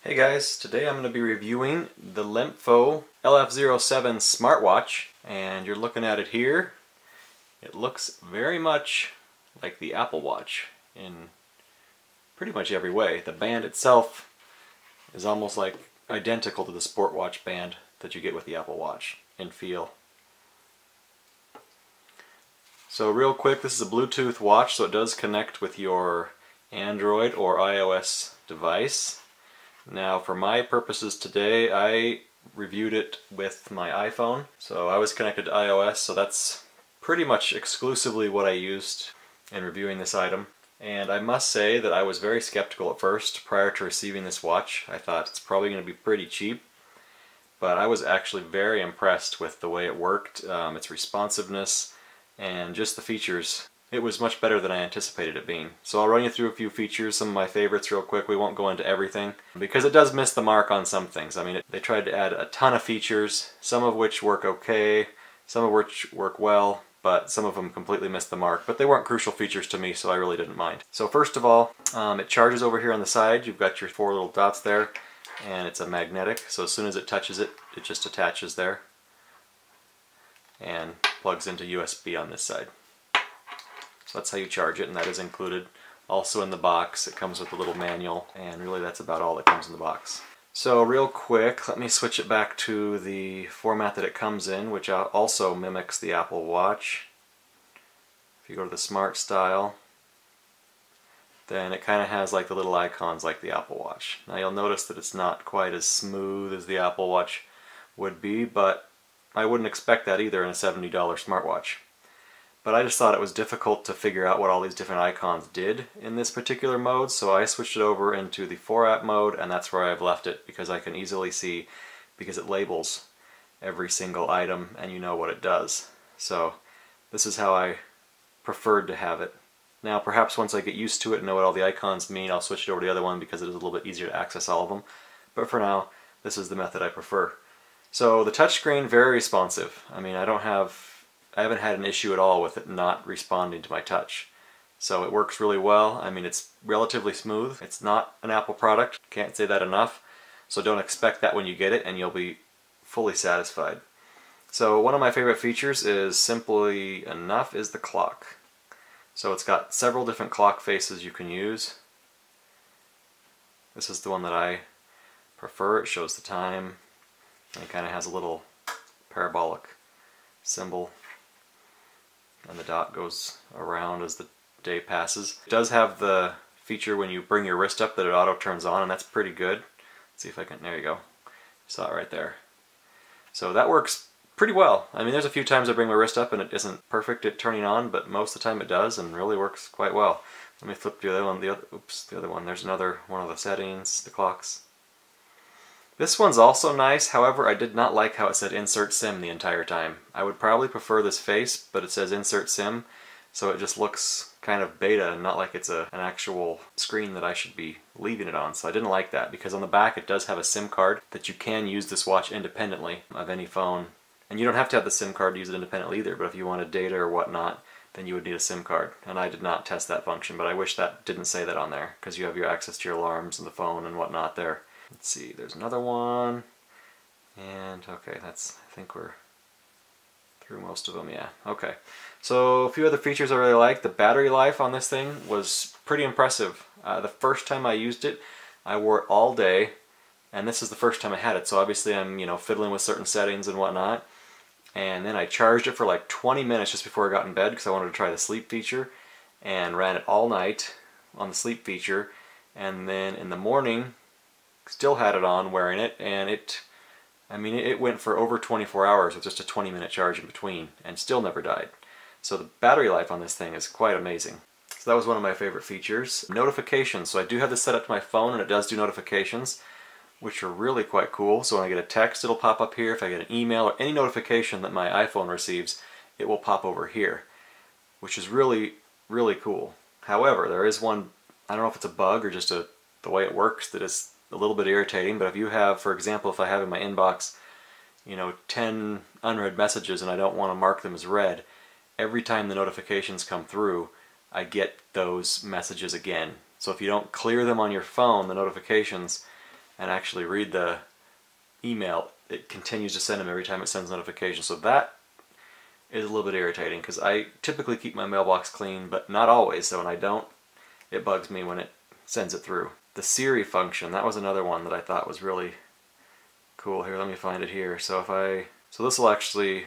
Hey guys, today I'm going to be reviewing the Lemfo LF07 smartwatch, and you're looking at it here. It looks very much like the Apple Watch in pretty much every way. The band itself is almost like identical to the sport watch band that you get with the Apple Watch in feel. So real quick, this is a Bluetooth watch, so it does connect with your Android or iOS device. Now for my purposes today, I reviewed it with my iPhone, so I was connected to iOS, so that's pretty much exclusively what I used in reviewing this item. And I must say that I was very skeptical at first prior to receiving this watch. I thought it's probably going to be pretty cheap, but I was actually very impressed with the way it worked, its responsiveness, and just the features. It was much better than I anticipated it being. So I'll run you through a few features, some of my favorites real quick. We won't go into everything because it does miss the mark on some things. I mean, they tried to add a ton of features, some of which work okay, some of which work well, but some of them completely missed the mark. But they weren't crucial features to me, so I really didn't mind. So first of all, it charges over here on the side. You've got your four little dots there, and it's a magnetic, so as soon as it touches it, it just attaches there and plugs into USB on this side. So that's how you charge it, and that is included also in the box. It comes with a little manual, and really that's about all that comes in the box. So real quick, let me switch it back to the format that it comes in, which also mimics the Apple Watch. If you go to the Smart Style, then it kind of has like the little icons like the Apple Watch. Now you'll notice that it's not quite as smooth as the Apple Watch would be, but I wouldn't expect that either in a $70 smartwatch. But I just thought it was difficult to figure out what all these different icons did in this particular mode, so I switched it over into the 4-app mode, and that's where I've left it because I can easily see, because it labels every single item and you know what it does. So this is how I preferred to have it. Now perhaps once I get used to it and know what all the icons mean, I'll switch it over to the other one because it is a little bit easier to access all of them. But for now, this is the method I prefer. So the touchscreen, very responsive. I mean, I haven't had an issue at all with it not responding to my touch. So it works really well. I mean, it's relatively smooth. It's not an Apple product, can't say that enough. So don't expect that when you get it, and you'll be fully satisfied. So one of my favorite features is, simply enough, is the clock. So it's got several different clock faces you can use. This is the one that I prefer. It shows the time, and it kind of has a little parabolic symbol, and the dot goes around as the day passes. It does have the feature when you bring your wrist up that it auto turns on, and that's pretty good. Let's see if I can, there you go. You saw it right there. So that works pretty well. I mean, there's a few times I bring my wrist up and it isn't perfect at turning on, but most of the time it does and really works quite well. Let me flip to the other one, the other one. There's another one of the settings, the clocks. This one's also nice, however I did not like how it said insert SIM the entire time. I would probably prefer this face, but it says insert SIM, so it just looks kind of beta and not like it's an actual screen that I should be leaving it on. So I didn't like that, because on the back it does have a SIM card that you can use this watch independently of any phone. And you don't have to have the SIM card to use it independently either, but if you wanted data or whatnot, then you would need a SIM card. And I did not test that function, but I wish that didn't say that on there, because you have your access to your alarms and the phone and whatnot there. Let's see, there's another one, and okay, I think we're through most of them, yeah. Okay, so a few other features I really like. The battery life on this thing was pretty impressive. The first time I used it, I wore it all day, and this is the first time I had it, so obviously I'm, fiddling with certain settings and whatnot, and then I charged it for like 20 minutes just before I got in bed because I wanted to try the sleep feature, and ran it all night on the sleep feature, and then in the morning still had it on wearing it, and it went for over 24 hours with just a 20-minute charge in between and still never died. So the battery life on this thing is quite amazing. So that was one of my favorite features. Notifications. So I do have this set up to my phone, and it does do notifications, which are really quite cool. So when I get a text, it'll pop up here. If I get an email or any notification that my iPhone receives, it will pop over here, which is really, really cool. However, there is one, I don't know if it's a bug or just the way it works, that is a little bit irritating. But if you have, for example, if I have in my inbox, 10 unread messages and I don't want to mark them as read, every time the notifications come through, I get those messages again. So if you don't clear them on your phone, the notifications, and actually read the email. It continues to send them every time it sends notifications. So that is a little bit irritating because I typically keep my mailbox clean, but not always. So when I don't, it bugs me when it sends it through. The Siri function, that was another one that I thought was really cool. Here, let me find it here. So this will actually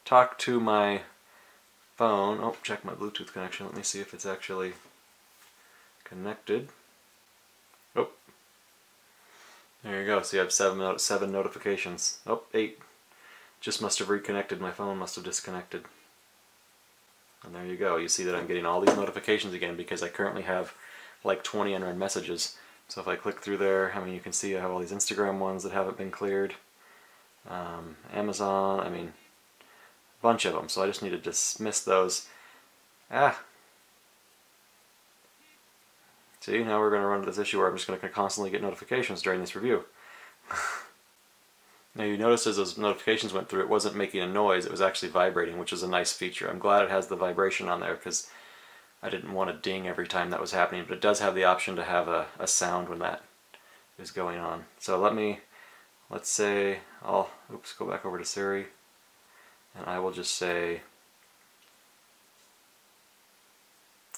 talk to my phone. Oh, check my Bluetooth connection. Let me see if it's actually connected. Oh, there you go. So you have seven notifications. Oh, 8. Just must have reconnected. My phone must have disconnected. And there you go. You see that I'm getting all these notifications again because I currently have like 20 unread messages. So if I click through there, I mean, you can see I have all these Instagram ones that haven't been cleared. Amazon, I mean, a bunch of them. So I just need to dismiss those. See, now we're going to run into this issue where I'm just going to constantly get notifications during this review. Now you notice as those notifications went through, it wasn't making a noise, it was actually vibrating, which is a nice feature. I'm glad it has the vibration on there because I didn't want to ding every time that was happening, but it does have the option to have a sound when that is going on. So let's say, go back over to Siri, and I will just say,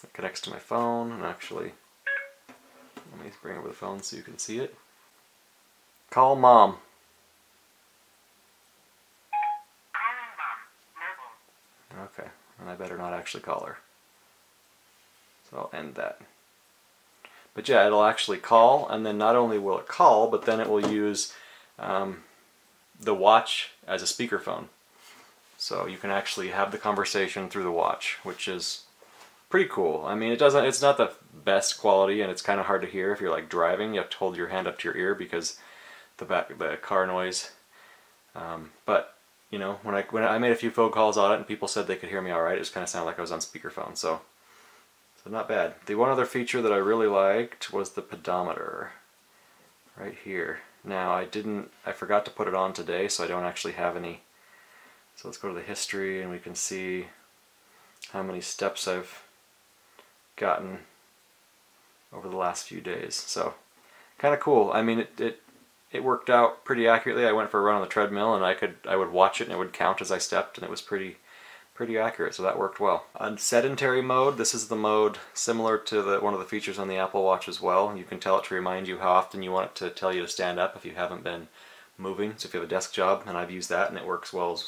it connects to my phone, and actually, let me bring over the phone so you can see it. Call Mom. Okay, and I better not actually call her. So I'll end that. But yeah, it'll actually call, and then not only will it call, but then it will use the watch as a speakerphone. So you can actually have the conversation through the watch, which is pretty cool. I mean, it's not the best quality, and it's kind of hard to hear if you're like driving. You have to hold your hand up to your ear because the car noise. But you know, when I made a few phone calls on it and people said they could hear me all right, it just kind of sounded like I was on speakerphone. So not bad. The one other feature that I really liked was the pedometer right here. Now I forgot to put it on today, so I don't actually have any. So let's go to the history and we can see how many steps I've gotten over the last few days. So kind of cool. I mean, it worked out pretty accurately. I went for a run on the treadmill and I would watch it and it would count as I stepped, and it was pretty accurate, so that worked well. On sedentary mode, this is the mode similar to one of the features on the Apple Watch as well. You can tell it to remind you how often you want it to tell you to stand up if you haven't been moving. So if you have a desk job, and I've used that and it works well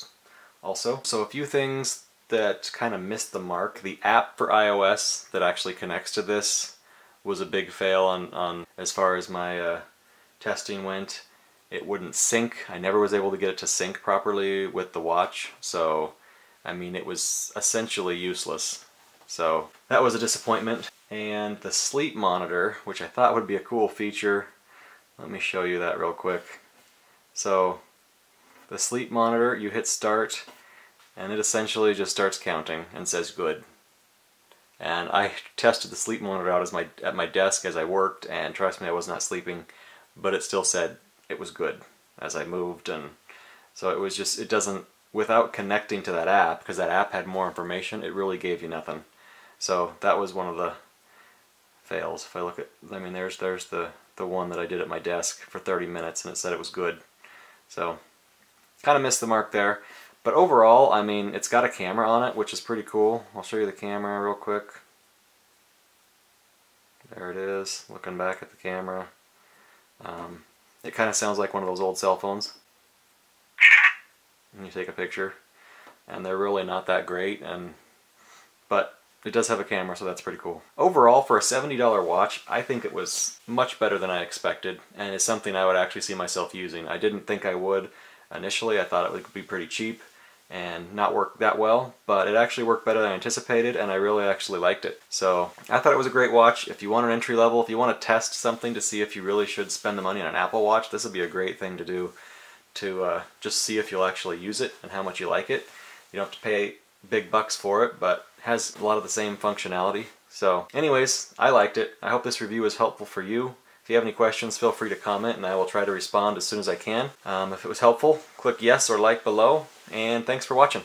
also. So a few things that kind of missed the mark. The app for iOS that actually connects to this was a big fail on as far as my testing went. It wouldn't sync. I never was able to get it to sync properly with the watch, so I mean, it was essentially useless. So that was a disappointment. And the sleep monitor, which I thought would be a cool feature, let me show you that real quick. So the sleep monitor, you hit start and it essentially just starts counting and says good. And I tested the sleep monitor out at my desk as I worked, and trust me, I was not sleeping, but it still said it was good as I moved. And so it was just, it doesn't, without connecting to that app, because that app had more information, it really gave you nothing. So that was one of the fails. If I look at, I mean, there's the one that I did at my desk for 30 minutes and it said it was good. So kind of missed the mark there. But overall, I mean, it's got a camera on it, which is pretty cool. I'll show you the camera real quick. There it is, looking back at the camera. It kind of sounds like one of those old cell phones. And you take a picture, and they're really not that great, but it does have a camera, so that's pretty cool. Overall, for a $70 watch, I think it was much better than I expected, and it's something I would actually see myself using. I didn't think I would initially. I thought it would be pretty cheap and not work that well, but it actually worked better than I anticipated, and I really actually liked it. So I thought it was a great watch. If you want an entry level, if you want to test something to see if you really should spend the money on an Apple Watch, this would be a great thing to do, to just see if you'll actually use it and how much you like it. You don't have to pay big bucks for it, but it has a lot of the same functionality. So anyways, I liked it. I hope this review was helpful for you. If you have any questions, feel free to comment and I will try to respond as soon as I can. If it was helpful, click yes or like below, and thanks for watching.